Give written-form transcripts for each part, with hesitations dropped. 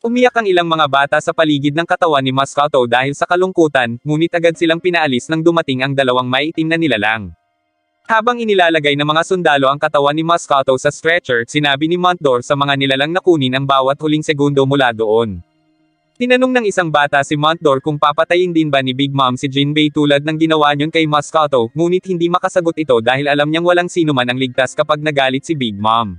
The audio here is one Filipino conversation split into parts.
Umiyak ang ilang mga bata sa paligid ng katawan ni Moscato dahil sa kalungkutan, ngunit agad silang pinaalis nang dumating ang dalawang maiitim na nilalang. Habang inilalagay ng mga sundalo ang katawan ni Moscato sa stretcher, sinabi ni Montdor sa mga nilalang na kunin ang bawat huling segundo mula doon. Tinanong ng isang bata si Montdor kung papatayin din ba ni Big Mom si Jinbei tulad ng ginawa niyon kay Moscato, ngunit hindi makasagot ito dahil alam niyang walang sino man ang ligtas kapag nagalit si Big Mom.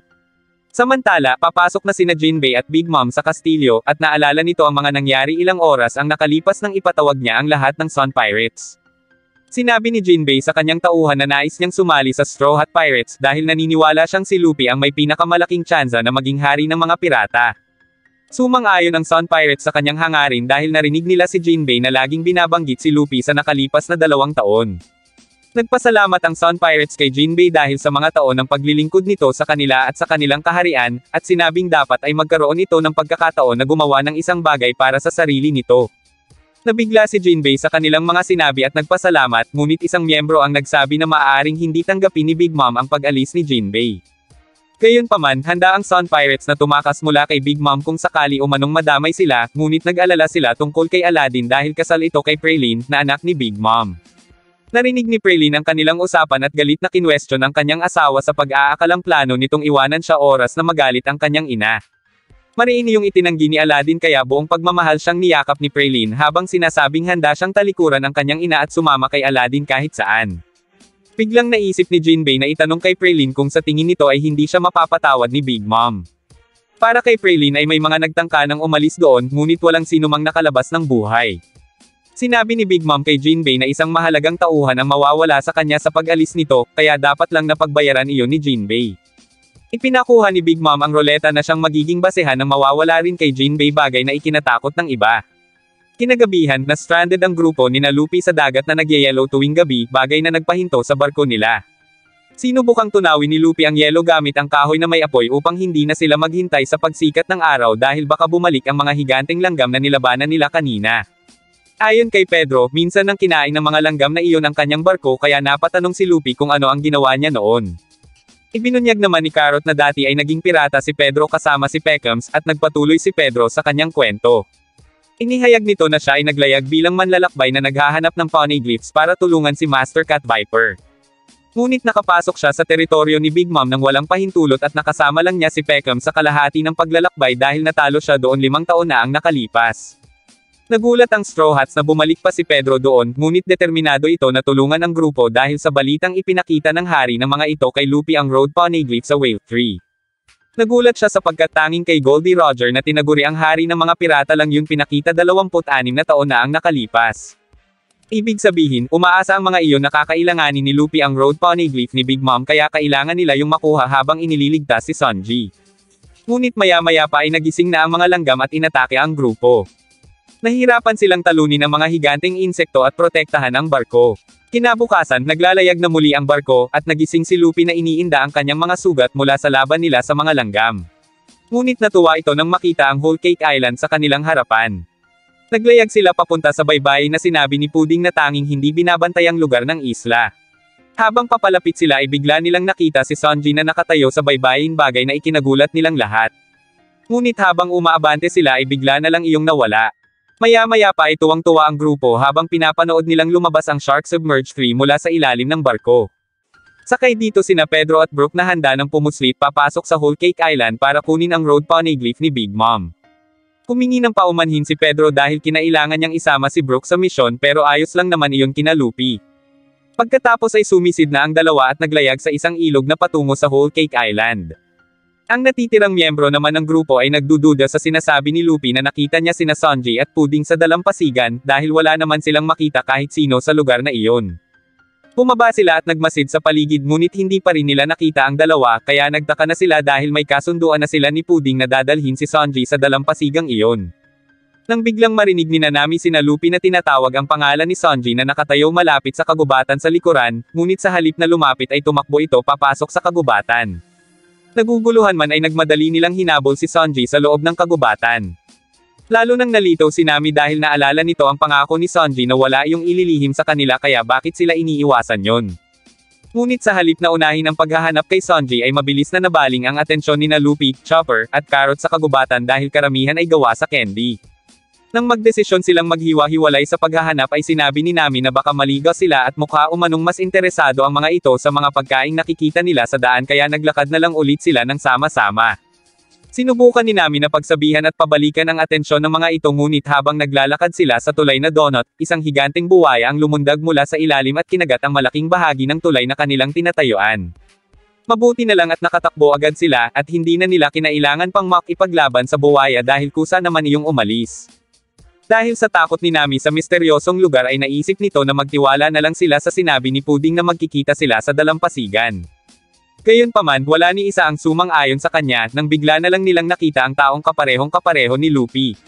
Samantala, papasok na sina Jinbei at Big Mom sa kastilyo, at naalala nito ang mga nangyari ilang oras ang nakalipas nang ipatawag niya ang lahat ng Sun Pirates. Sinabi ni Jinbei sa kanyang tauhan na nais niyang sumali sa Straw Hat Pirates dahil naniniwala siyang si Luffy ang may pinakamalaking tsansa na maging hari ng mga pirata. Sumang-ayon ang Sun Pirates sa kanyang hangarin dahil narinig nila si Jinbei na laging binabanggit si Luffy sa nakalipas na 2 taon. Nagpasalamat ang Sun Pirates kay Jinbei dahil sa mga taon ng paglilingkod nito sa kanila at sa kanilang kaharian, at sinabing dapat ay magkaroon ito ng pagkakataon na gumawa ng isang bagay para sa sarili nito. Nabigla si Jinbei sa kanilang mga sinabi at nagpasalamat, ngunit isang miyembro ang nagsabi na maaaring hindi tanggapin ni Big Mom ang pag-alis ni Jinbei. Gayunpaman, handa ang Sun Pirates na tumakas mula kay Big Mom kung sakali umanong madamay sila, ngunit nag-alala sila tungkol kay Aladdin dahil kasal ito kay Praline, na anak ni Big Mom. Narinig ni Praline ang kanilang usapan at galit na kinwestiyon ang kanyang asawa sa pag-aakalang plano nitong iwanan siya oras na magalit ang kanyang ina. Mariin yung itinanggi ni Aladdin kaya buong pagmamahal siyang niyakap ni Praline habang sinasabing handa siyang talikuran ang kanyang ina at sumama kay Aladdin kahit saan. Biglang naisip ni Jinbei na itanong kay Praline kung sa tingin nito ay hindi siya mapapatawad ni Big Mom. Para kay Praline ay may mga nagtangka ng umalis doon, ngunit walang sinumang nakalabas ng buhay. Sinabi ni Big Mom kay Jinbei na isang mahalagang tauhan ang mawawala sa kanya sa pag-alis nito, kaya dapat lang na pagbayaran iyon ni Jinbei. Ipinakuha ni Big Mom ang roleta na siyang magiging basehan ng mawawala rin kay Jinbei, bagay na ikinatakot ng iba. Kinagabihan, na stranded ang grupo ni Luffy sa dagat na nagyayelo tuwing gabi, bagay na nagpahinto sa barko nila. Sinubukang tunawin ni Luffy ang yelo gamit ang kahoy na may apoy upang hindi na sila maghintay sa pagsikat ng araw dahil baka bumalik ang mga higanteng langgam na nilabanan nila kanina. Ayon kay Pedro, minsan nang kinain ng mga langgam na iyon ang kanyang barko kaya napatanong si Luffy kung ano ang ginawa niya noon. Ibinunyag naman ni Carrot na dati ay naging pirata si Pedro kasama si Peckhams, at nagpatuloy si Pedro sa kanyang kwento. Inihayag nito na siya ay naglayag bilang manlalakbay na naghahanap ng poneglyphs para tulungan si Master Cat Viper. Ngunit nakapasok siya sa teritoryo ni Big Mom nang walang pahintulot at nakasama lang niya si Peckhams sa kalahati ng paglalakbay dahil natalo siya doon 5 taon na ang nakalipas. Nagulat ang Straw Hats na bumalik pa si Pedro doon, ngunit determinado ito na tulungan ang grupo dahil sa balitang ipinakita ng hari ng mga ito kay Luffy ang Road Poneglyph sa Whale Tree. Nagulat siya sapagkat tanging kay Goldie Roger na tinaguri ang hari ng mga pirata lang yung pinakita 26 na taon na ang nakalipas. Ibig sabihin, umaasa ang mga iyon na kakailanganin ni Luffy ang Road Poneglyph ni Big Mom kaya kailangan nila yung makuha habang inililigtas si Sanji. Ngunit maya-maya pa ay nagising na ang mga langgam at inatake ang grupo. Nahirapan silang talunin ang mga higanteng insekto at protektahan ang barko. Kinabukasan, naglalayag na muli ang barko, at nagising si Luffy na iniinda ang kanyang mga sugat mula sa laban nila sa mga langgam. Ngunit natuwa ito nang makita ang Whole Cake Island sa kanilang harapan. Naglayag sila papunta sa baybayin na sinabi ni Pudding na tanging hindi binabantay ang lugar ng isla. Habang papalapit sila ay bigla nilang nakita si Sanji na nakatayo sa baybayin, bagay na ikinagulat nilang lahat. Ngunit habang umaabante sila ay bigla na lang iyong nawala. Maya-maya pa ay tuwang-tuwa ang grupo habang pinapanood nilang lumabas ang Shark Submerged 3 mula sa ilalim ng barko. Sakay dito sina Pedro at Brook na handa ng pumuslit papasok sa Whole Cake Island para kunin ang Road Poneglyph ni Big Mom. Humingi ng paumanhin si Pedro dahil kinailangan niyang isama si Brook sa misyon, pero ayos lang naman iyon kina Luffy. Pagkatapos ay sumisid na ang dalawa at naglayag sa isang ilog na patungo sa Whole Cake Island. Ang natitirang miyembro naman ng grupo ay nagdududa sa sinasabi ni Luffy na nakita niya sina Sanji at Pudding sa dalampasigan dahil wala naman silang makita kahit sino sa lugar na iyon. Bumaba sila at nagmasid sa paligid ngunit hindi pa rin nila nakita ang dalawa kaya nagtaka na sila dahil may kasunduan na sila ni Pudding na dadalhin si Sanji sa dalampasigang iyon. Nang biglang marinig ni Nanami sina Luffy na tinatawag ang pangalan ni Sanji na nakatayo malapit sa kagubatan sa likuran, ngunit sa halip na lumapit ay tumakbo ito papasok sa kagubatan. Naguguluhan man ay nagmadali nilang hinabol si Sanji sa loob ng kagubatan. Lalo nang nalito si Nami dahil naalala nito ang pangako ni Sanji na wala iyong ililihim sa kanila kaya bakit sila iniiwasan yon. Ngunit sa halip na unahin ang paghahanap kay Sonji ay mabilis na nabaling ang atensyon ni Luffy, Chopper, at Carrot sa kagubatan dahil karamihan ay gawa sa candy. Nang magdesisyon silang maghiwa-hiwalay sa paghahanap ay sinabi ni Nami na baka maligaw sila at mukha umanong mas interesado ang mga ito sa mga pagkaing nakikita nila sa daan kaya naglakad na lang ulit sila ng sama-sama. Sinubukan ni Nami na pagsabihan at pabalikan ang atensyon ng mga ito ngunit habang naglalakad sila sa tulay na donut, isang higanteng buwaya ang lumundag mula sa ilalim at kinagat ang malaking bahagi ng tulay na kanilang tinatayuan. Mabuti na lang at nakatakbo agad sila at hindi na nila kinailangan pang makipaglaban sa buwaya dahil kusa naman iyong umalis. Dahil sa takot ni Nami sa misteryosong lugar ay naisip nito na magtiwala na lang sila sa sinabi ni Pudding na magkikita sila sa dalampasigan. Gayunpaman, wala ni isa ang sumang-ayon sa kanya, nang bigla na lang nilang nakita ang taong kaparehong-kapareho ni Luffy.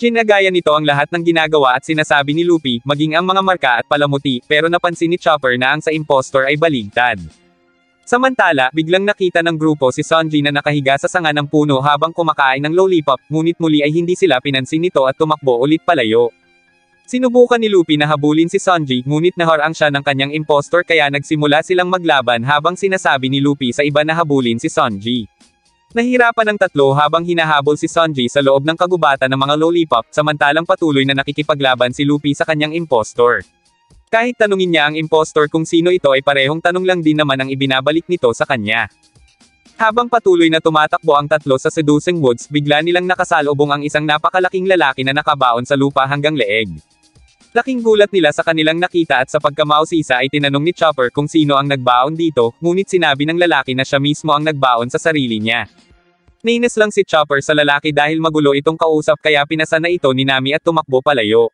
Ginagaya nito ang lahat ng ginagawa at sinasabi ni Luffy, maging ang mga marka at palamuti, pero napansin ni Chopper na ang sa impostor ay baligtad. Samantala, biglang nakita ng grupo si Sonji na nakahiga sa sanga ng puno habang kumakain ng lollipop, ngunit muli ay hindi sila pinansin nito at tumakbo ulit palayo. Sinubukan ni Luffy na habulin si Sonji, ngunit naharang siya ng kanyang impostor kaya nagsimula silang maglaban habang sinasabi ni Luffy sa iba na habulin si Sonji. Nahirapan ang tatlo habang hinahabol si Sonji sa loob ng kagubatan ng mga lollipop, samantalang patuloy na nakikipaglaban si Luffy sa kanyang impostor. Kahit tanungin niya ang impostor kung sino ito ay parehong tanong lang din naman ang ibinabalik nito sa kanya. Habang patuloy na tumatakbo ang tatlo sa seducing woods, bigla nilang nakasalubong ang isang napakalaking lalaki na nakabaon sa lupa hanggang leeg. Laking gulat nila sa kanilang nakita at sa pagkamausisa ay tinanong ni Chopper kung sino ang nagbaon dito, ngunit sinabi ng lalaki na siya mismo ang nagbaon sa sarili niya. Nainis lang si Chopper sa lalaki dahil magulo itong kausap kaya pinasa na ito ni Nami at tumakbo palayo.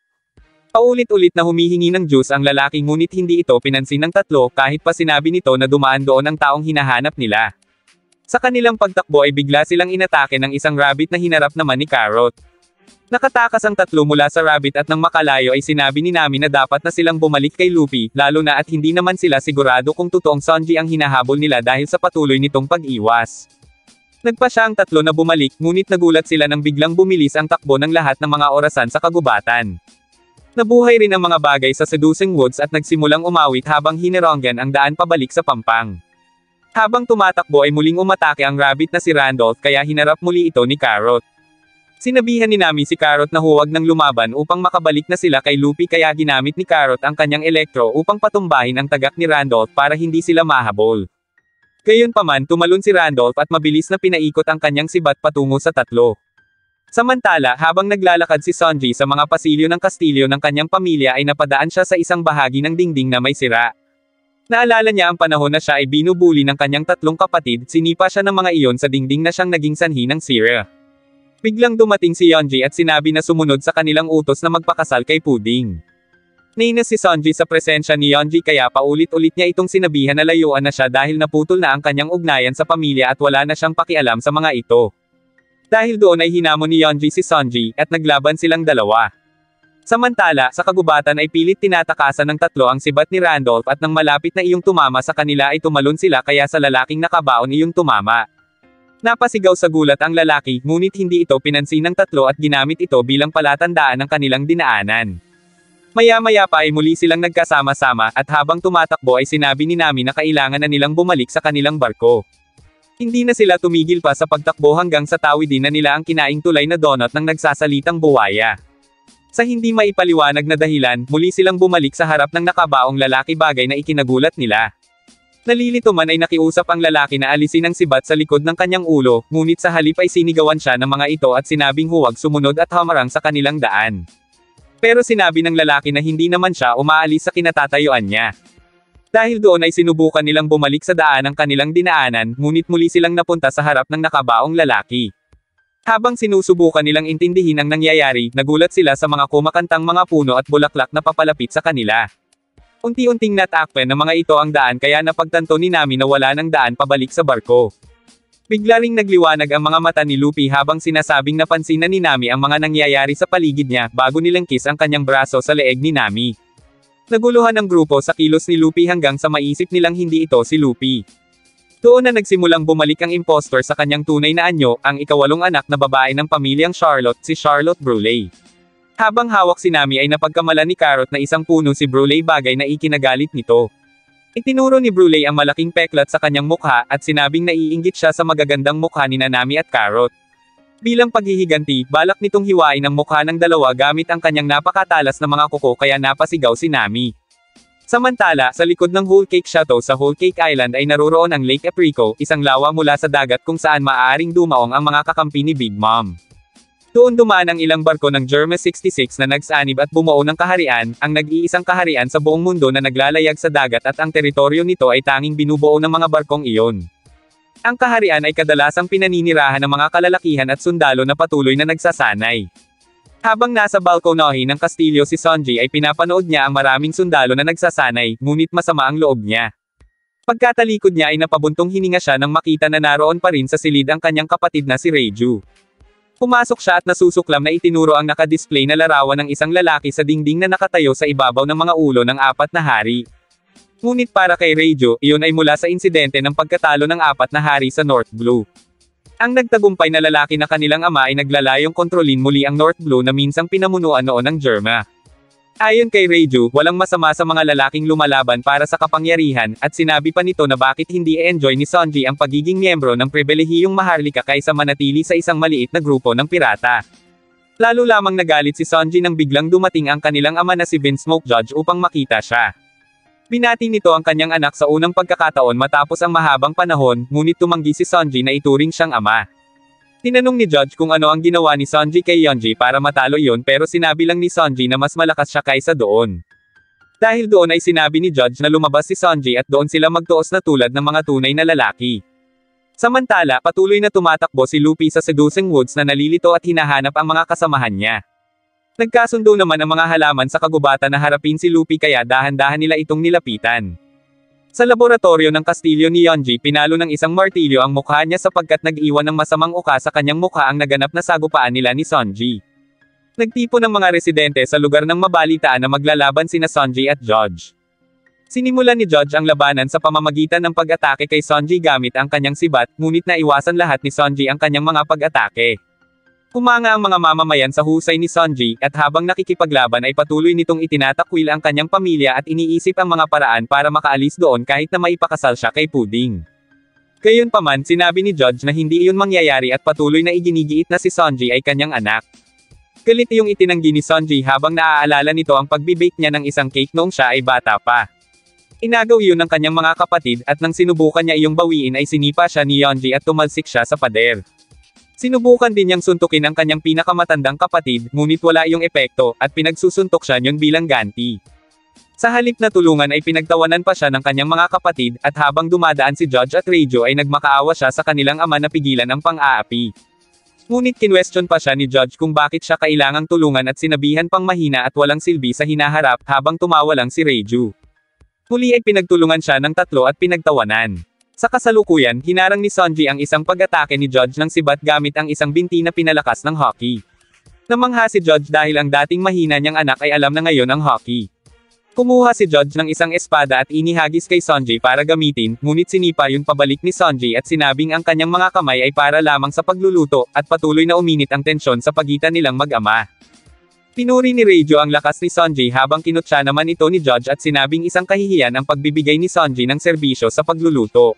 Paulit-ulit na humihingi ng juice ang lalaki ngunit hindi ito pinansin ng tatlo kahit pa sinabi nito na dumaan doon ang taong hinahanap nila. Sa kanilang pagtakbo ay bigla silang inatake ng isang rabbit na hinarap naman ni Carrot. Nakatakas ang tatlo mula sa rabbit at nang makalayo ay sinabi ni Nami na dapat na silang bumalik kay Luffy, lalo na at hindi naman sila sigurado kung totoong Sonji ang hinahabol nila dahil sa patuloy nitong pag-iwas. Nagpa siya ang tatlo na bumalik, ngunit nagulat sila nang biglang bumilis ang takbo ng lahat ng mga orasan sa kagubatan. Nabuhay rin ang mga bagay sa seducing woods at nagsimulang umawit habang hinironggan ang daan pabalik sa pampang. Habang tumatakbo ay muling umatake ang rabbit na si Randolph kaya hinarap muli ito ni Carrot. Sinabihan ni Nami si Carrot na huwag nang lumaban upang makabalik na sila kay Luffy kaya ginamit ni Carrot ang kanyang elektro upang patumbahin ang tagak ni Randolph para hindi sila mahabol. Gayunpaman tumalon si Randolph at mabilis na pinaikot ang kanyang sibat patungo sa tatlo. Samantala, habang naglalakad si Sonji sa mga pasilyo ng kastilyo ng kanyang pamilya ay napadaan siya sa isang bahagi ng dingding na may sira. Naalala niya ang panahon na siya ay binubuli ng kanyang tatlong kapatid, sinipa siya ng mga iyon sa dingding na siyang naging sanhi ng sira. Biglang dumating si Yonji at sinabi na sumunod sa kanilang utos na magpakasal kay Pudding. Nainis si Sonji sa presensya ni Yonji kaya paulit-ulit niya itong sinabihan na layuan na siya dahil naputol na ang kanyang ugnayan sa pamilya at wala na siyang pakialam sa mga ito. Dahil doon ay hinamon ni Yonji si Sonji, at naglaban silang dalawa. Samantala, sa kagubatan ay pilit tinatakasan ng tatlo ang sibat ni Randolph at nang malapit na iyong tumama sa kanila ay tumalon sila kaya sa lalaking nakabaon iyong tumama. Napasigaw sa gulat ang lalaki, ngunit hindi ito pinansin ng tatlo at ginamit ito bilang palatandaan ng kanilang dinaanan. Maya-maya pa ay muli silang nagkasama-sama, at habang tumatakbo ay sinabi ni Nami na kailangan na nilang bumalik sa kanilang barko. Hindi na sila tumigil pa sa pagtakbo hanggang sa tawidin na nila ang kinaing tulay na donut ng nagsasalitang buwaya. Sa hindi maipaliwanag na dahilan, muli silang bumalik sa harap ng nakabaong lalaki bagay na ikinagulat nila. Nalilito man ay nakiusap ang lalaki na alisin ang sibat sa likod ng kanyang ulo, ngunit sa halip ay sinigawan siya ng mga ito at sinabing huwag sumunod at hamarang sa kanilang daan. Pero sinabi ng lalaki na hindi naman siya umaalis sa kinatatayuan niya. Dahil doon ay sinubukan nilang bumalik sa daan ang kanilang dinaanan, ngunit muli silang napunta sa harap ng nakabaong lalaki. Habang sinusubukan nilang intindihin ang nangyayari, nagulat sila sa mga kumakantang mga puno at bulaklak na papalapit sa kanila. Unti-unting natakpan ng mga ito ang daan kaya napagtanto ni Nami na wala ng daan pabalik sa barko. Bigla ring nagliwanag ang mga mata ni Luffy habang sinasabing napansin na ni Nami ang mga nangyayari sa paligid niya bago nilangkis ang kanyang braso sa leeg ni Nami. Naguluhan ang grupo sa kilos ni Luffy hanggang sa maisip nilang hindi ito si Luffy. Doon na nagsimulang bumalik ang impostor sa kanyang tunay na anyo, ang ikawalong anak na babae ng pamilyang Charlotte, si Charlotte Bruley. Habang hawak si Nami ay napagkamalan ni Carrot na isang puno si Bruley bagay na ikinagalit nito. Itinuro ni Brule ang malaking peklat sa kanyang mukha at sinabing naiinggit siya sa magagandang mukha ni Nanami at Carrot. Bilang paghihiganti, balak nitong hiwain ang mukha ng dalawa gamit ang kanyang napakatalas na mga kuko kaya napasigaw si Nami. Samantala, sa likod ng Whole Cake Chateau sa Whole Cake Island ay naroroon ang Lake Aprico, isang lawa mula sa dagat kung saan maaaring dumaong ang mga kakampi ni Big Mom. Doon dumaan ang ilang barko ng Germa 66 na nagsanib at bumuo ng kaharian, ang nag-iisang kaharian sa buong mundo na naglalayag sa dagat at ang teritoryo nito ay tanging binubuo ng mga barkong iyon. Ang kaharian ay kadalasang pinaninirahan ng mga kalalakihan at sundalo na patuloy na nagsasanay. Habang nasa balkonahe ng kastilyo si Sonji ay pinapanood niya ang maraming sundalo na nagsasanay, ngunit masama ang loob niya. Pagkatalikod niya ay napabuntong hininga siya nang makita na naroon pa rin sa silid ang kanyang kapatid na si Reiju. Pumasok siya at nasusuklam na itinuro ang nakadisplay na larawan ng isang lalaki sa dingding na nakatayo sa ibabaw ng mga ulo ng apat na hari. Ngunit para kay Reiju, iyon ay mula sa insidente ng pagkatalo ng apat na hari sa North Blue. Ang nagtagumpay na lalaki na kanilang ama ay naglalayong kontrolin muli ang North Blue na minsang pinamunuan noon ng Germa. Ayon kay Reiju, walang masama sa mga lalaking lumalaban para sa kapangyarihan, at sinabi pa nito na bakit hindi e-enjoy ni Sonji ang pagiging miyembro ng pribilehiyong maharlika kaysa manatili sa isang maliit na grupo ng pirata. Lalo lamang nagalit si Sonji nang biglang dumating ang kanilang ama na si Vince Smoke Judge upang makita siya. Binati nito ang kanyang anak sa unang pagkakataon matapos ang mahabang panahon, ngunit tumanggi si Sonji na ituring siyang ama. Tinanong ni Judge kung ano ang ginawa ni Sonji kay Yeonji para matalo iyon pero sinabi lang ni Sonji na mas malakas siya kaysa doon. Dahil doon ay sinabi ni Judge na lumabas si Sonji at doon sila magtuos na tulad ng mga tunay na lalaki. Samantala, patuloy na tumatakbo si Luffy sa Seducing Woods na nalilito at hinahanap ang mga kasamahan niya. Nagkasundo naman ang mga halaman sa kagubatan na harapin si Luffy kaya dahan-dahan nila itong nilapitan. Sa laboratorio ng kastilyo ni Yeonji pinalo ng isang martilyo ang mukha niya sapagkat nag-iwan ng masamang uka sa kanyang mukha ang naganap na sagupaan nila ni Sonji. Nagtipo ng mga residente sa lugar ng mabalitaan na maglalaban sina Sonji at Judge. Sinimulan ni Judge ang labanan sa pamamagitan ng pag-atake kay Sonji gamit ang kanyang sibat, ngunit naiwasan lahat ni Sonji ang kanyang mga pag-atake. Humanga ang mga mamamayan sa husay ni Sonji, at habang nakikipaglaban ay patuloy nitong itinatakwil ang kanyang pamilya at iniisip ang mga paraan para makaalis doon kahit na maipakasal siya kay Pudding. Gayunpaman, sinabi ni Judge na hindi iyon mangyayari at patuloy na iginigiit na si Sonji ay kanyang anak. Galit iyong itinanggi ni Sonji habang naaalala nito ang pag-bake niya ng isang cake noong siya ay bata pa. Inagaw iyon ng kanyang mga kapatid at nang sinubukan niya iyong bawiin ay sinipa siya ni Yeonji at tumalsik siya sa pader. Sinubukan din niyang suntukin ang kanyang pinakamatandang kapatid, ngunit wala iyong epekto, at pinagsusuntok siya niyon bilang ganti. Sa halip na tulungan ay pinagtawanan pa siya ng kanyang mga kapatid, at habang dumadaan si Judge at Reiju ay nagmakaawa siya sa kanilang ama na pigilan ang pang-aapi. Ngunit kinwestiyon pa siya ni Judge kung bakit siya kailangang tulungan at sinabihan pang mahina at walang silbi sa hinaharap, habang tumawa lang si Reiju. Muli ay pinagtulungan siya ng tatlo at pinagtawanan. Sa kasalukuyan, hinarang ni Sonji ang isang pag-atake ni Judge ng sibat gamit ang isang binti na pinalakas ng hockey. Namangha si Judge dahil ang dating mahina niyang anak ay alam na ngayon ang hockey. Kumuha si Judge ng isang espada at inihagis kay Sonji para gamitin, ngunit sinipa yun pabalik ni Sonji at sinabing ang kanyang mga kamay ay para lamang sa pagluluto, at patuloy na uminit ang tensyon sa pagitan nilang mag-ama. Pinuri ni Reiju ang lakas ni Sonji habang kinutya naman ito ni Judge at sinabing isang kahihiyan ang pagbibigay ni Sonji ng serbisyo sa pagluluto.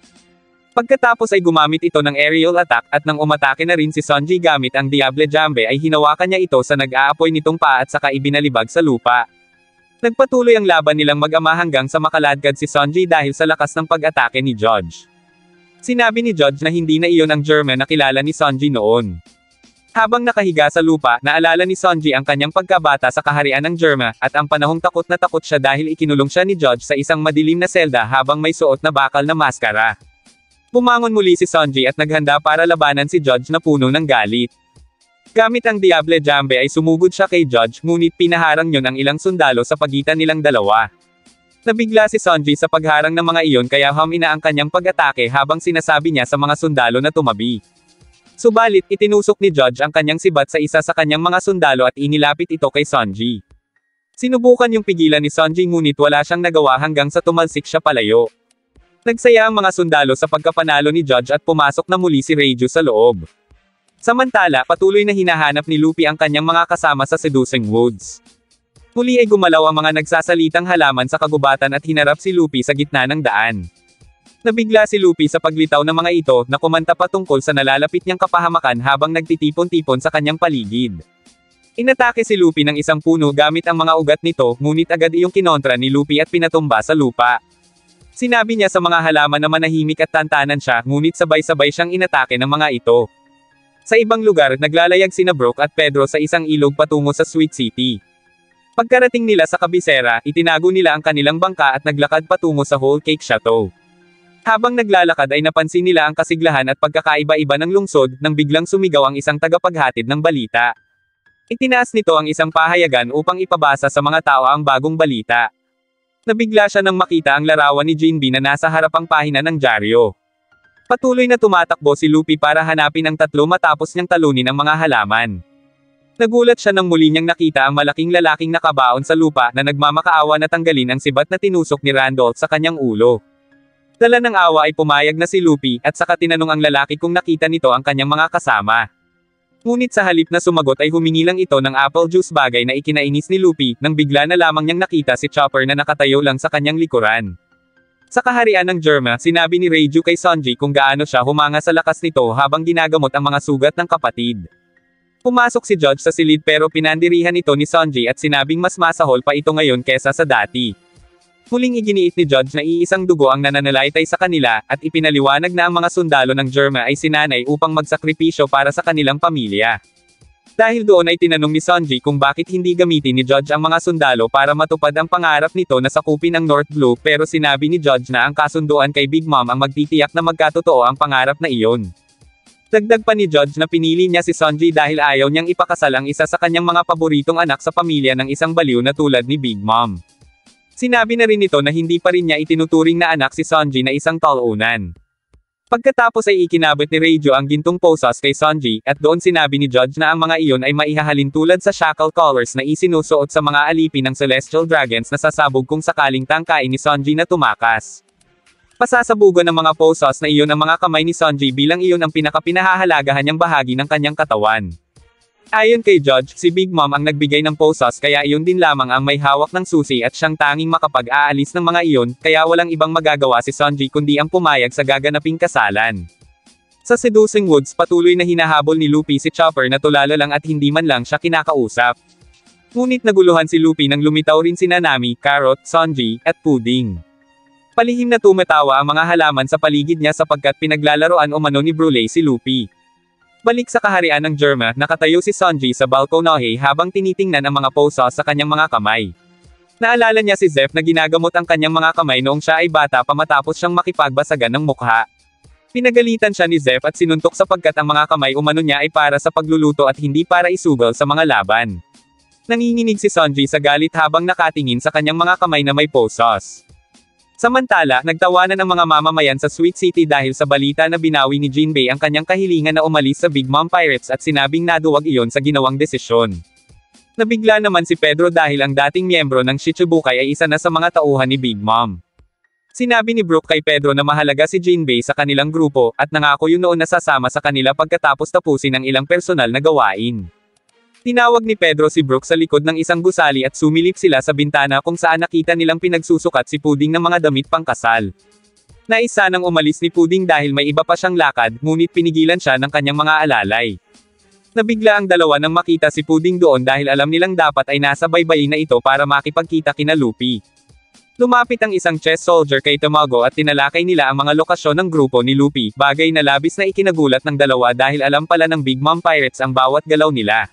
Pagkatapos ay gumamit ito ng aerial attack at nang umatake na rin si Sonji gamit ang Diable Jambe ay hinawakan niya ito sa nag-aapoy nitong paa at saka ibinalibag sa lupa. Nagpatuloy ang laban nilang mag-ama hanggang sa makaladkad si Sonji dahil sa lakas ng pag-atake ni Judge. Sinabi ni Judge na hindi na iyon ang German na kilala ni Sonji noon. Habang nakahiga sa lupa, naalala ni Sonji ang kanyang pagkabata sa kaharian ng Germa, at ang panahong takot na takot siya dahil ikinulong siya ni Judge sa isang madilim na selda habang may suot na bakal na maskara. Bumangon muli si Sonji at naghanda para labanan si Judge na puno ng galit. Gamit ang Diable Jambe ay sumugod siya kay Judge, ngunit pinaharang niyon ang ilang sundalo sa pagitan nilang dalawa. Nabigla si Sonji sa pagharang ng mga iyon kaya humina ang kanyang pag-atake habang sinasabi niya sa mga sundalo na tumabi. Subalit, itinusok ni Judge ang kanyang sibat sa isa sa kanyang mga sundalo at inilapit ito kay Sonji. Sinubukan yung pigilan ni Sonji ngunit wala siyang nagawa hanggang sa tumalsik siya palayo. Nagsaya ang mga sundalo sa pagkapanalo ni Judge at pumasok na muli si Reiju sa loob. Samantala, patuloy na hinahanap ni Luffy ang kanyang mga kasama sa Seducing Woods. Muli ay gumalaw ang mga nagsasalitang halaman sa kagubatan at hinarap si Luffy sa gitna ng daan. Nabigla si Luffy sa paglitaw ng mga ito na kumanta patungkol sa nalalapit niyang kapahamakan habang nagtitipon-tipon sa kanyang paligid. Inatake si Luffy ng isang puno gamit ang mga ugat nito, ngunit agad iyong kinontra ni Luffy at pinatumba sa lupa. Sinabi niya sa mga halaman na manahimik at tantanan siya, ngunit sabay-sabay siyang inatake ng mga ito. Sa ibang lugar, naglalayag sina Brook at Pedro sa isang ilog patungo sa Sweet City. Pagkarating nila sa kabisera, itinago nila ang kanilang bangka at naglakad patungo sa Whole Cake Chateau. Habang naglalakad ay napansin nila ang kasiglahan at pagkakaiba-iba ng lungsod, nang biglang sumigaw ang isang tagapaghatid ng balita. Itinaas nito ang isang pahayagan upang ipabasa sa mga tao ang bagong balita. Nabigla siya nang makita ang larawan ni Jinbe na nasa harapang pahina ng dyaryo. Patuloy na tumatakbo si Luffy para hanapin ang tatlo matapos niyang talunin ang mga halaman. Nagulat siya nang muli niyang nakita ang malaking lalaking nakabaon sa lupa na nagmamakaawa na tanggalin ang sibat na tinusok ni Randolph sa kanyang ulo. Dala ng awa ay pumayag na si Luffy, at saka tinanong ang lalaki kung nakita nito ang kanyang mga kasama. Ngunit sa halip na sumagot ay humingi lang ito ng apple juice, bagay na ikinainis ni Luffy, nang bigla na lamang niyang nakita si Chopper na nakatayo lang sa kanyang likuran. Sa kaharian ng Germa, sinabi ni Reiju kay Sanji kung gaano siya humanga sa lakas nito habang ginagamot ang mga sugat ng kapatid. Pumasok si Judge sa silid pero pinandirihan ito ni Sanji at sinabing mas masahol pa ito ngayon kesa sa dati. Muling iginiit ni Judge na iisang dugo ang nananalaytay sa kanila, at ipinaliwanag na ang mga sundalo ng Germa ay sinanay upang magsakripisyo para sa kanilang pamilya. Dahil doon ay tinanong ni Sanji kung bakit hindi gamitin ni Judge ang mga sundalo para matupad ang pangarap nito na sakupin ang North Blue, pero sinabi ni Judge na ang kasunduan kay Big Mom ang magtitiyak na magkatotoo ang pangarap na iyon. Dagdag pa ni Judge na pinili niya si Sanji dahil ayaw niyang ipakasal ang isa sa kanyang mga paboritong anak sa pamilya ng isang baliw na tulad ni Big Mom. Sinabi na rin nito na hindi pa rin niya itinuturing na anak si Sanji na isang talunan. Pagkatapos ay ikinabit ni Reiju ang gintong posas kay Sanji, at doon sinabi ni Judge na ang mga iyon ay maihahalin tulad sa shackle collars na isinusuot sa mga alipin ng Celestial Dragons na sasabog kung sakaling tangkain ni Sanji na tumakas. Pasasabugan ng mga posas na iyon ang mga kamay ni Sanji bilang iyon ang pinakapinahahalagahan niyang bahagi ng kanyang katawan. Ayon kay Judge, si Big Mom ang nagbigay ng posas kaya iyon din lamang ang may hawak ng susi at siyang tanging makapag-aalis ng mga iyon, kaya walang ibang magagawa si Sanji kundi ang pumayag sa gaganaping kasalan. Sa Seducing Woods, patuloy na hinahabol ni Luffy si Chopper na tulala lang at hindi man lang siya kinakausap. Ngunit naguluhan si Luffy nang lumitaw rin sina Nami, Carrot, Sanji, at Pudding. Palihim na tumatawa ang mga halaman sa paligid niya sapagkat pinaglalaroan umano ni Bruley si Luffy. Balik sa kaharian ng Germa, nakatayo si Sanji sa balkonahe habang tinitingnan ang mga posas sa kanyang mga kamay. Naalala niya si Zeph na ginagamot ang kanyang mga kamay noong siya ay bata pa matapos siyang makipagbasagan ng mukha. Pinagalitan siya ni Zeph at sinuntok sapagkat ang mga kamay umano niya ay para sa pagluluto at hindi para isugal sa mga laban. Nanginginig si Sanji sa galit habang nakatingin sa kanyang mga kamay na may posas. Samantala, nagtawanan ang mga mamamayan sa Sweet City dahil sa balita na binawi ni Jinbe ang kanyang kahilingan na umalis sa Big Mom Pirates at sinabing naduwag iyon sa ginawang desisyon. Nabigla naman si Pedro dahil ang dating miyembro ng Shichibukai ay isa na sa mga tauhan ni Big Mom. Sinabi ni Brook kay Pedro na mahalaga si Jinbe sa kanilang grupo, at nangako yun noon na sasama sa kanila pagkatapos tapusin ang ilang personal na gawain. Tinawag ni Pedro si Brook sa likod ng isang gusali at sumilip sila sa bintana kung saan nakita nilang pinagsusukat si Pudding ng mga damit pangkasal. Naisa nang umalis ni Pudding dahil may iba pa siyang lakad, ngunit pinigilan siya ng kanyang mga alalay. Nabigla ang dalawa nang makita si Pudding doon dahil alam nilang dapat ay nasa baybayin na ito para makipagkita kina Luffy. Lumapit ang isang chess soldier kay Tamago at tinalakay nila ang mga lokasyon ng grupo ni Luffy, bagay na labis na ikinagulat ng dalawa dahil alam pala ng Big Mom Pirates ang bawat galaw nila.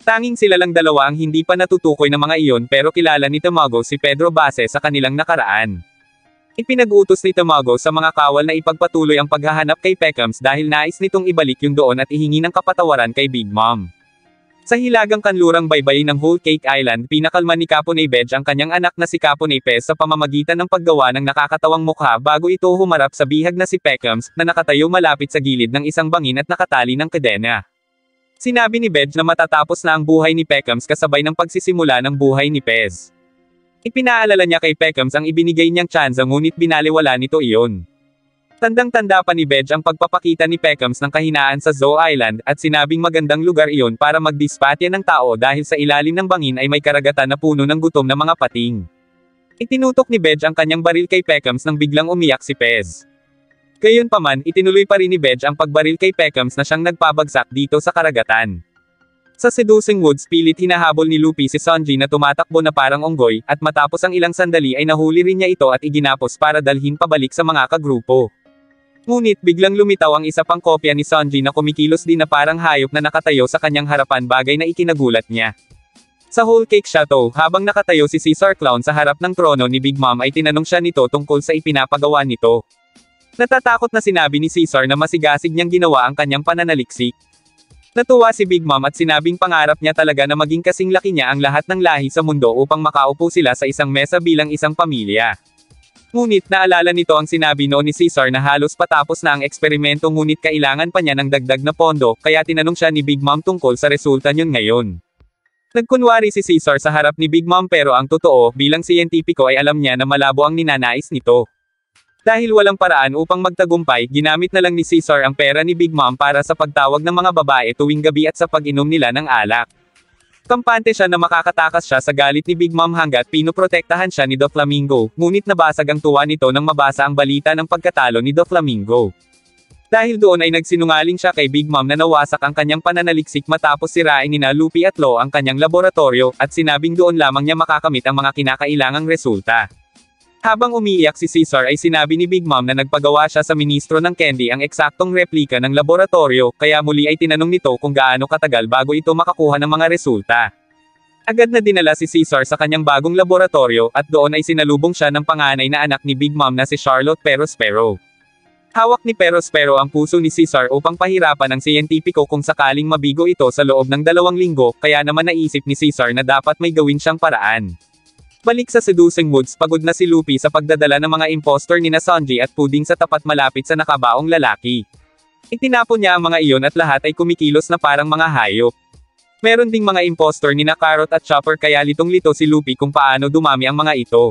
Tanging sila lang dalawa ang hindi pa natutukoy ng mga iyon pero kilala ni Tamago si Pedro base sa kanilang nakaraan. Ipinag-utos ni Tamago sa mga kawal na ipagpatuloy ang paghahanap kay Peckhams dahil nais nitong ibalik yung doon at ihingi ng kapatawaran kay Big Mom. Sa hilagang kanlurang baybayin ng Whole Cake Island, pinakalma ni Capone Bedge ang kanyang anak na si Capone Pez sa pamamagitan ng paggawa ng nakakatawang mukha bago ito humarap sa bihag na si Peckhams, na nakatayo malapit sa gilid ng isang bangin at nakatali ng kadena. Sinabi ni Bedge na matatapos na ang buhay ni Peckhams kasabay ng pagsisimula ng buhay ni Pez. Ipinaalala niya kay Peckhams ang ibinigay niyang tsansa ngunit binaliwala nito iyon. Tandang-tanda pa ni Bedge ang pagpapakita ni Peckams ng kahinaan sa Zoo Island, at sinabing magandang lugar iyon para magdispatya ng tao dahil sa ilalim ng bangin ay may karagatan na puno ng gutom na mga pating. Itinutok ni Bedge ang kanyang baril kay Peckams nang biglang umiyak si Pez. Gayunpaman, itinuloy pa rin ni Bedge ang pagbaril kay Peckams na siyang nagpabagsak dito sa karagatan. Sa Seducing Woods, pilit hinahabol ni Luffy si Sanji na tumatakbo na parang unggoy, at matapos ang ilang sandali ay nahuli rin niya ito at iginapos para dalhin pabalik sa mga kagrupo. Ngunit biglang lumitaw ang isa pang kopya ni Sanji na kumikilos din na parang hayop na nakatayo sa kanyang harapan, bagay na ikinagulat niya. Sa Whole Cake Chateau, habang nakatayo si Caesar Clown sa harap ng trono ni Big Mom ay tinanong siya nito tungkol sa ipinapagawa nito. Natatakot na sinabi ni Caesar na masigasig niyang ginawa ang kanyang pananaliksik. Natuwa si Big Mom at sinabing pangarap niya talaga na maging kasing laki niya ang lahat ng lahi sa mundo upang makaupo sila sa isang mesa bilang isang pamilya. Ngunit naalala nito ang sinabi noon ni Caesar na halos patapos na ang eksperimento ngunit kailangan pa niya ng dagdag na pondo, kaya tinanong siya ni Big Mom tungkol sa resulta niyon ngayon. Nagkunwari si Caesar sa harap ni Big Mom pero ang totoo, bilang siyentipiko ay alam niya na malabo ang ninanais nito. Dahil walang paraan upang magtagumpay, ginamit na lang ni Caesar ang pera ni Big Mom para sa pagtawag ng mga babae tuwing gabi at sa pag-inom nila ng alak. Kampante siya na makakatakas siya sa galit ni Big Mom hanggat pinoprotektahan siya ni Doflamingo, ngunit nabasag ang tuwa nito nang mabasa ang balita ng pagkatalo ni Doflamingo. Dahil doon ay nagsinungaling siya kay Big Mom na nawasak ang kanyang pananaliksik matapos sirain nina Luffy at Law ang kanyang laboratorio, at sinabing doon lamang niya makakamit ang mga kinakailangang resulta. Habang umiiyak si Caesar ay sinabi ni Big Mom na nagpagawa siya sa ministro ng candy ang eksaktong replika ng laboratorio, kaya muli ay tinanong nito kung gaano katagal bago ito makakuha ng mga resulta. Agad na dinala si Caesar sa kanyang bagong laboratorio, at doon ay sinalubong siya ng panganay na anak ni Big Mom na si Charlotte Perospero. Hawak ni Perospero ang puso ni Caesar upang pahirapan ang siyentipiko kung sakaling mabigo ito sa loob ng 2 linggo, kaya naman naisip ni Caesar na dapat may gawin siyang paraan. Balik sa Seducing Woods, pagod na si Luffy sa pagdadala ng mga impostor ni Sanji at Pudding sa tapat malapit sa nakabaong lalaki. Itinapon niya ang mga iyon at lahat ay kumikilos na parang mga hayop. Meron ding mga impostor ni Carrot at Chopper kaya litong-lito si Luffy kung paano dumami ang mga ito.